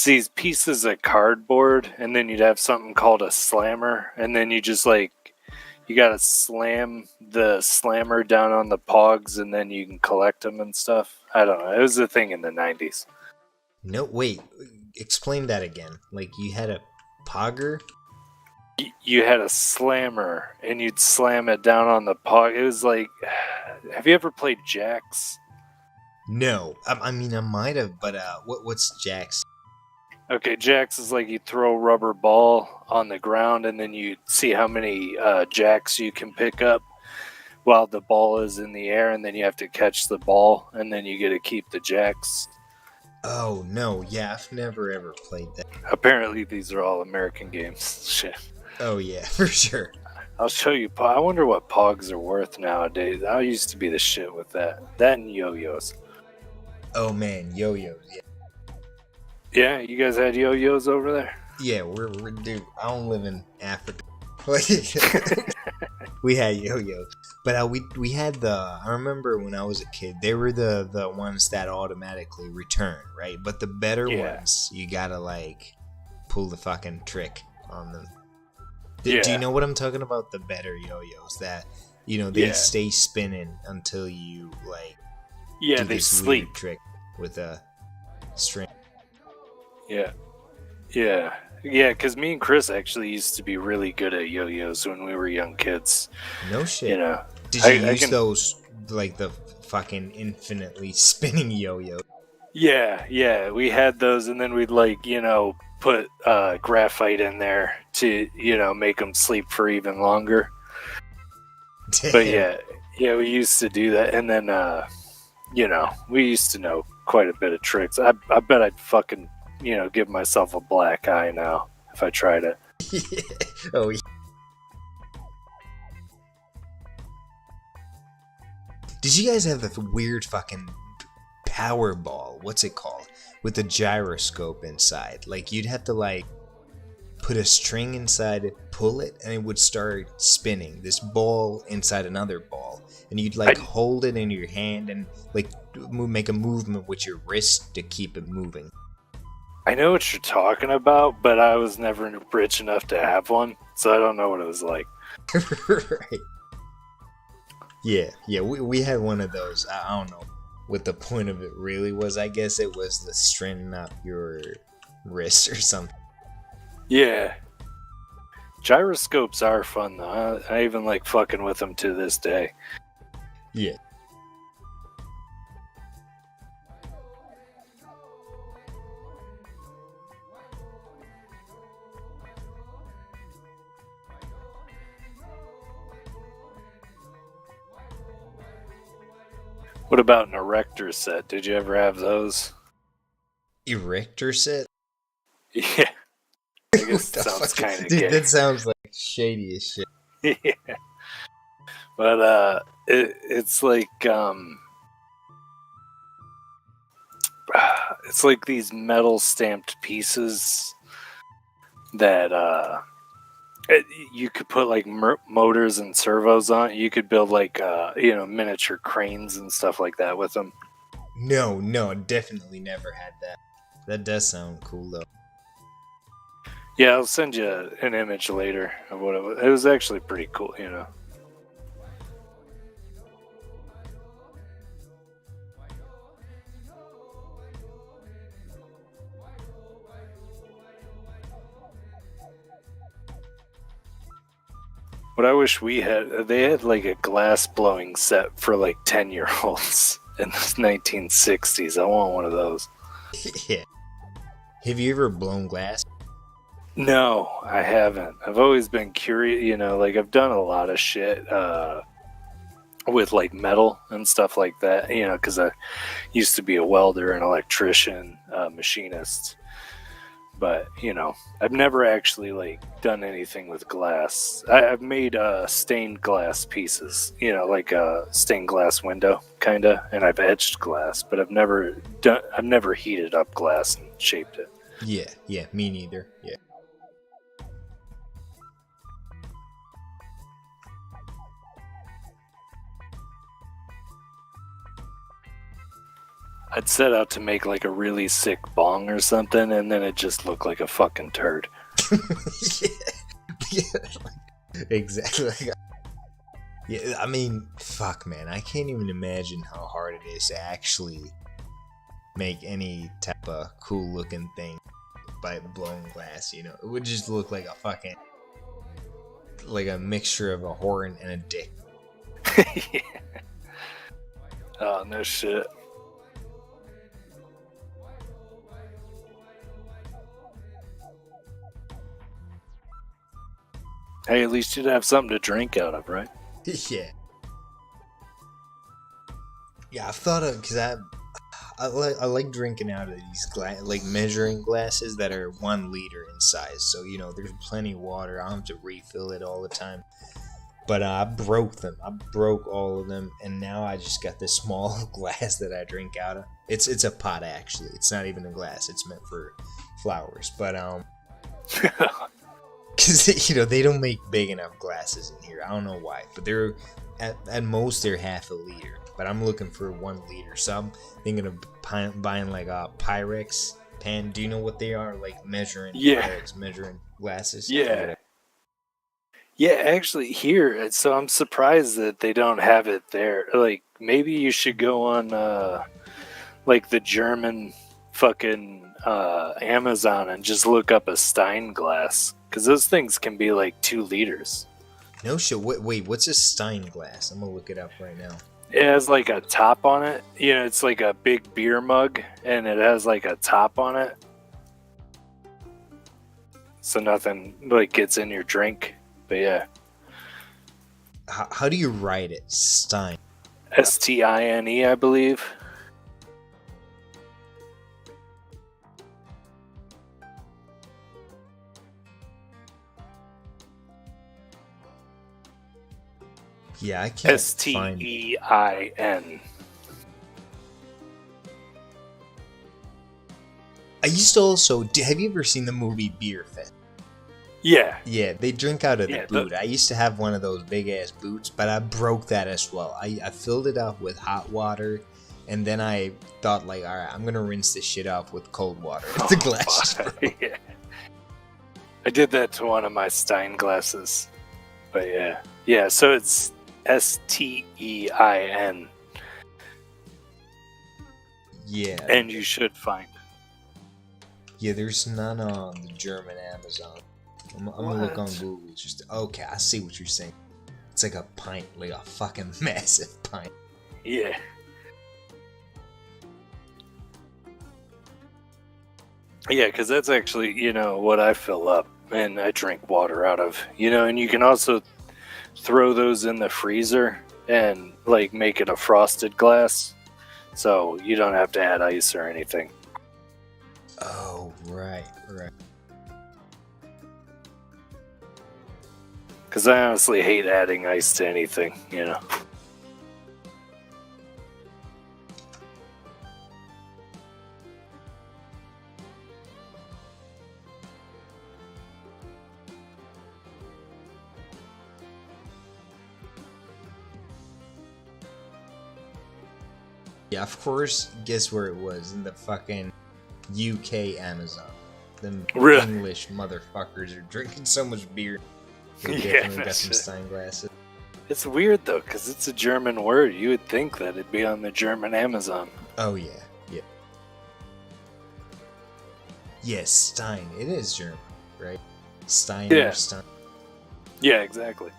these pieces of cardboard, and then you'd have something called a slammer, and then you just like, you gotta slam the slammer down on the Pogs, and then you can collect them and stuff. I don't know. It was a thing in the 90s. No, wait. Explain that again. Like, you had a pogger? You had a slammer, and you'd slam it down on the Pog. It was like... Have you ever played Jacks? No. I mean, I might have, but what's Jacks? Okay, Jacks is like you throw a rubber ball on the ground, and then you see how many Jacks you can pick up while the ball is in the air, and then you have to catch the ball, and then you get to keep the Jacks. Oh, no. Yeah, I've never ever played that. Apparently, these are all American games. Shit. Oh, yeah, for sure. I'll show you. I wonder what Pogs are worth nowadays. I used to be the shit with that. That and yo-yos. Oh, man, yo-yos, yeah. Yeah, you guys had yo-yos over there? Yeah, we're dude. I don't live in Africa. Like, we had yo-yos, but we had I remember when I was a kid, they were the ones that automatically return, right? But the better ones, you gotta like pull the fucking trick on them. Do you know what I'm talking about? The better yo-yos that they stay spinning until you like do they this sleep weird trick with a string. Yeah, because me and Chris actually used to be really good at yo-yos when we were young kids. No shit. Did you use those, like the fucking infinitely spinning yo-yo? Yeah, we had those, and then we'd put graphite in there to make them sleep for even longer. Damn. But yeah, we used to do that, and then we used to know quite a bit of tricks. I bet I'd fucking give myself a black eye now if I tried it. Oh yeah. Did you guys have the weird fucking power ball? What's it called? With the gyroscope inside. Like you'd have to like put a string inside it, pull it, and it would start spinning. This ball inside another ball, and you'd like hold it in your hand and like make a movement with your wrist to keep it moving. I know what you're talking about, but I was never rich enough to have one, so I don't know what it was like. Right. Yeah, we had one of those. I don't know what the point of it really was. I guess it was the string up your wrist or something. Yeah. Gyroscopes are fun, though. I even like fucking with them to this day. Yeah. What about an erector set? Did you ever have those? Erector set? Yeah. I guess that sounds kind of gay. That sounds like shady as shit. Yeah. But it's like it's like these metal stamped pieces that you could put like motors and servos on. You could build like miniature cranes and stuff like that with them. No, definitely never had that. That does sound cool though. Yeah, I'll send you an image later of what it was. It was actually pretty cool, What I wish we had, they had like a glass blowing set for like 10-year-olds in the 1960s. I want one of those. Yeah. Have you ever blown glass? No, I haven't. I've always been curious, like I've done a lot of shit with like metal and stuff like that, because I used to be a welder, an electrician, machinist. But, I've never actually like done anything with glass. I've made stained glass pieces, like a stained glass window, kind of, and I've etched glass, but I've never heated up glass and shaped it. Yeah, me neither. Yeah. I'd set out to make like a really sick bong or something, and then it just looked like a fucking turd. Yeah, exactly. Yeah, I mean, fuck, man. I can't even imagine how hard it is to actually make any type of cool looking thing by blowing glass, It would just look like a fucking, like a mixture of a horn and a dick. Yeah. Oh, no shit. Hey, at least you'd have something to drink out of, right? Yeah. Yeah, I've thought of, because I like drinking out of these measuring glasses that are 1 liter in size. So, there's plenty of water. I don't have to refill it all the time. But I broke them. I broke all of them, and now I just got this small glass that I drink out of. It's a pot, actually. It's not even a glass. It's meant for flowers. But Because, they don't make big enough glasses in here. I don't know why. But they're, at most, they're half a liter. But I'm looking for 1 liter. So I'm thinking of buying like a Pyrex pan. Do you know what they are? Like measuring Pyrex, measuring glasses? Yeah. Yeah, actually here, so I'm surprised that they don't have it there. Like, maybe you should go on, like, the German fucking Amazon and just look up a Stein glass. Because those things can be like 2 liters. No shit. Wait, what's a Stein glass? I'm going to look it up right now. It has like a top on it. It's like a big beer mug, and it has like a top on it. So nothing like gets in your drink. But yeah. How do you write it? Stein. Stine, I believe. Yeah, I can't find it. Stein. I used to also... have you ever seen the movie Beer Fest? Yeah. Yeah, they drink out of the boot. I used to have one of those big-ass boots, but I broke that as well. I filled it up with hot water, and then I thought, like, alright, I'm gonna rinse this shit off with cold water. The glass. Yeah. I did that to one of my Stein glasses. But yeah. Yeah, so it's Stein. Yeah. And you should find it. Yeah, there's none on the German Amazon. I'm gonna look on Google. Okay, I see what you're saying. It's like a pint, like a fucking massive pint. Yeah. Yeah, because that's actually, what I fill up and I drink water out of. And you can also throw those in the freezer and, like, make it a frosted glass. So you don't have to add ice or anything. Oh, right. Because I honestly hate adding ice to anything, Yeah, of course, guess where it was? In the fucking UK Amazon. Them English motherfuckers are drinking so much beer. They definitely got some Stein glasses. It's weird, though, because it's a German word. You would think that it'd be on the German Amazon. Oh, yeah. Yes, Stein. It is German, right? Stein or Stein. Yeah, exactly.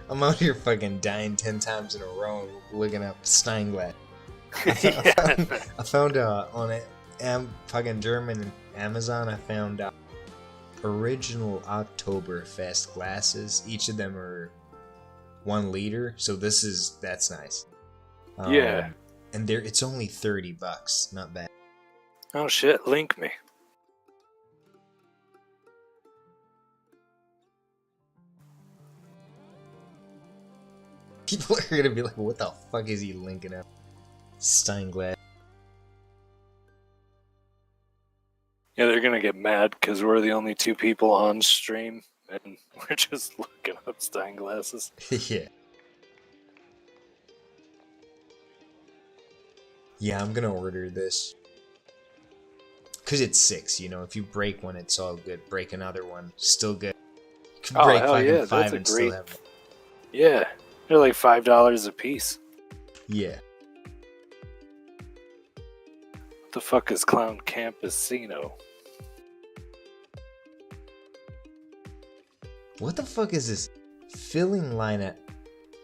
I'm out here fucking dying 10 times in a row looking up Stein glass. I found on it, fucking German Amazon, I found original Oktoberfest glasses. Each of them are 1 liter, so that's nice. Yeah. And it's only $30, not bad. Oh shit, link me. People are gonna be like, what the fuck is he linking up? Stein glass. Yeah, they're gonna get mad because we're the only 2 people on stream and we're just looking up Stein glasses. Yeah. Yeah, I'm gonna order this. Because it's 6, you know. If you break one, it's all good. Break another one, still good. You can Oh, break hell fucking yeah, 5 that's a and great... still have... Yeah, they're like $5 a piece. Yeah. What the fuck is Clown Campesino? What the fuck is this filling line at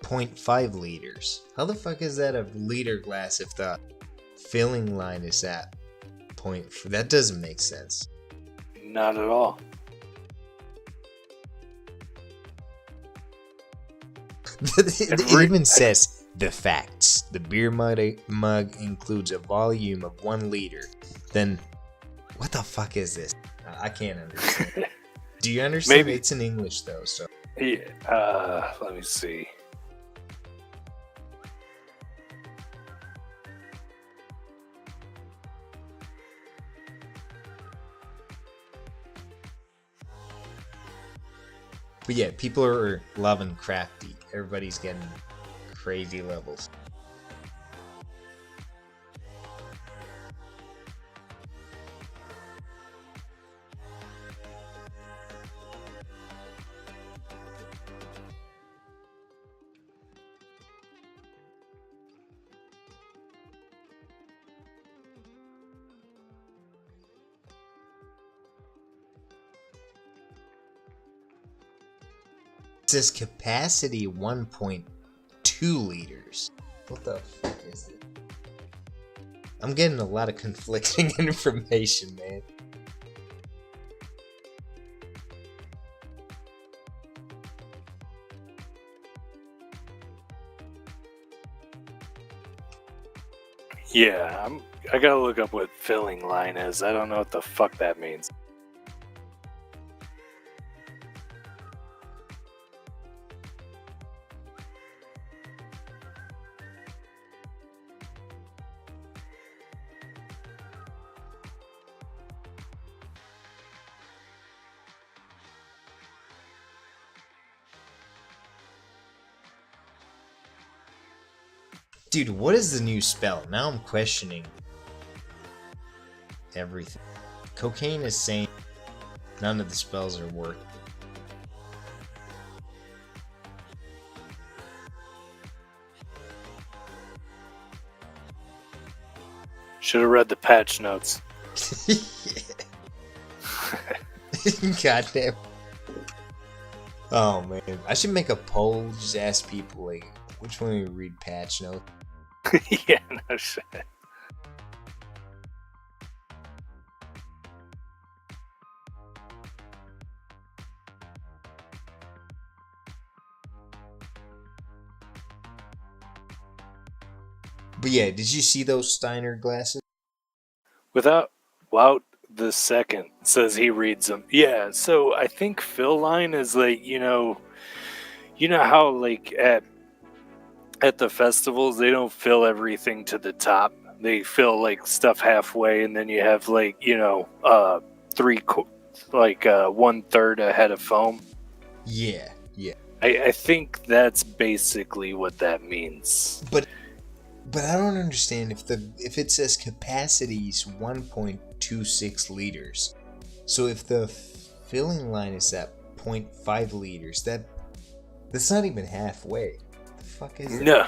0.5 liters? How the fuck is that a liter glass if the filling line is at point? That doesn't make sense. Not at all. It even says the facts. The beer mug includes a volume of 1 liter. Then, what the fuck is this? I can't understand. Do you understand? Maybe. It's in English though, so. Yeah, let me see. But yeah, people are loving crafty. Everybody's getting crazy levels. It says capacity 1.2 liters. What the fuck is it? I'm getting a lot of conflicting information, man. Yeah, I gotta look up what filling line is. I don't know what the fuck that means. Dude, what is the new spell? Now I'm questioning everything. Cocaine is saying none of the spells are working. Should have read the patch notes. Goddamn. Oh man, I should make a poll. Just ask people like, which one you read patch notes? Yeah, no shit. But yeah, did you see those Steiner glasses? Without Wout the second says he reads them. Yeah, so I think fill line is like, you know how like at the festivals they don't fill everything to the top. They fill like stuff halfway, and then you have like 1/3 a head of foam. Yeah. I think that's basically what that means. But I don't understand if it says capacity is 1.26 liters. So if the filling line is at 0.5 liters, that's not even halfway. The fuck is that? No.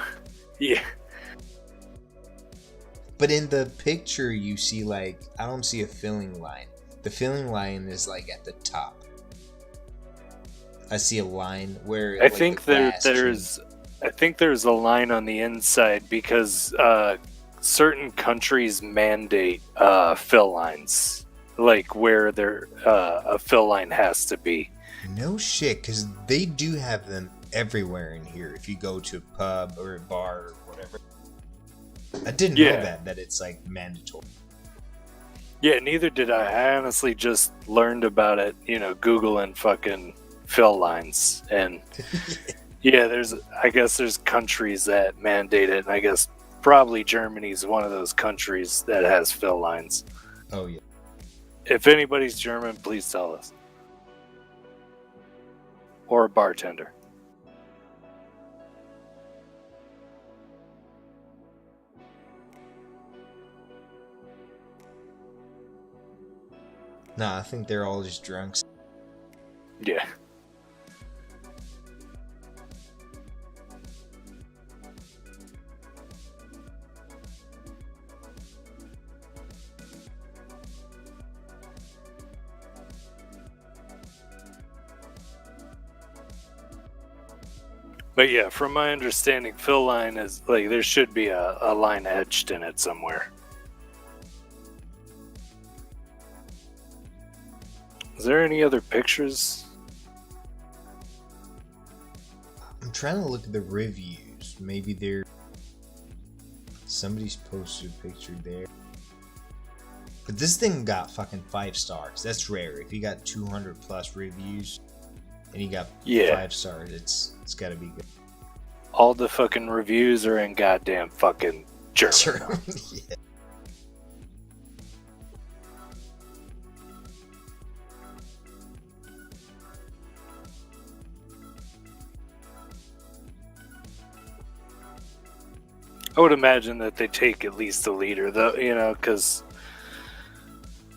Yeah. But in the picture you see like I don't see a filling line. The filling line is like at the top. I see a line where I think there's a line on the inside because certain countries mandate fill lines, like where a fill line has to be. No shit, because they do have them everywhere in here. If you go to a pub or a bar or whatever, I didn't know that it's like mandatory. Yeah, neither did I. I honestly just learned about it, Googling fucking fill lines, and yeah, I guess there's countries that mandate it, and I guess probably Germany's one of those countries that has fill lines. Oh yeah. If anybody's German, please tell us. Or a bartender. Nah, I think they're all just drunks. Yeah. But yeah, from my understanding, fill line is like there should be a line etched in it somewhere. Is there any other pictures? I'm trying to look at the reviews. Maybe somebody's posted a picture there. But this thing got fucking 5 stars. That's rare. If you got 200 plus reviews and you got 5 stars, it's gotta be good. All the fucking reviews are in goddamn fucking German. Yeah. I would imagine that they take at least a liter, though, you know, because,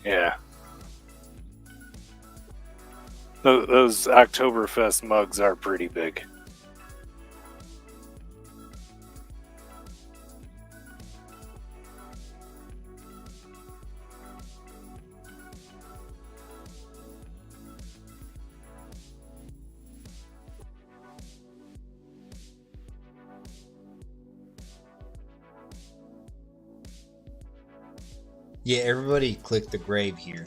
yeah. Those Oktoberfest mugs are pretty big. Yeah, everybody click the grave here.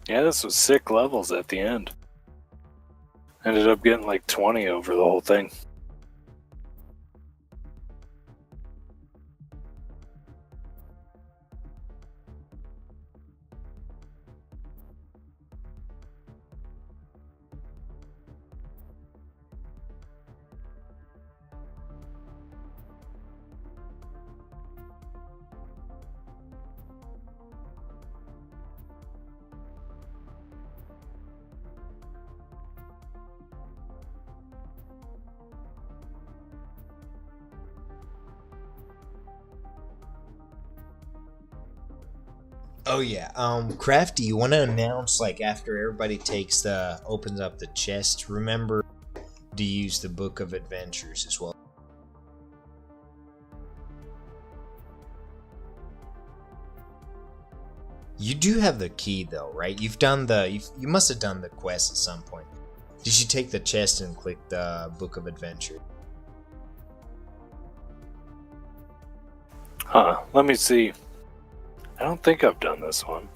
Yeah, this was sick levels at the end. Ended up getting like 20 over the whole thing. Oh yeah, Crafty, you want to announce, like, after everybody opens up the chest, remember to use the Book of Adventures as well. You do have the key though, right? You must have done the quest at some point. Did you take the chest and click the Book of Adventure? Huh, let me see. I don't think I've done this one.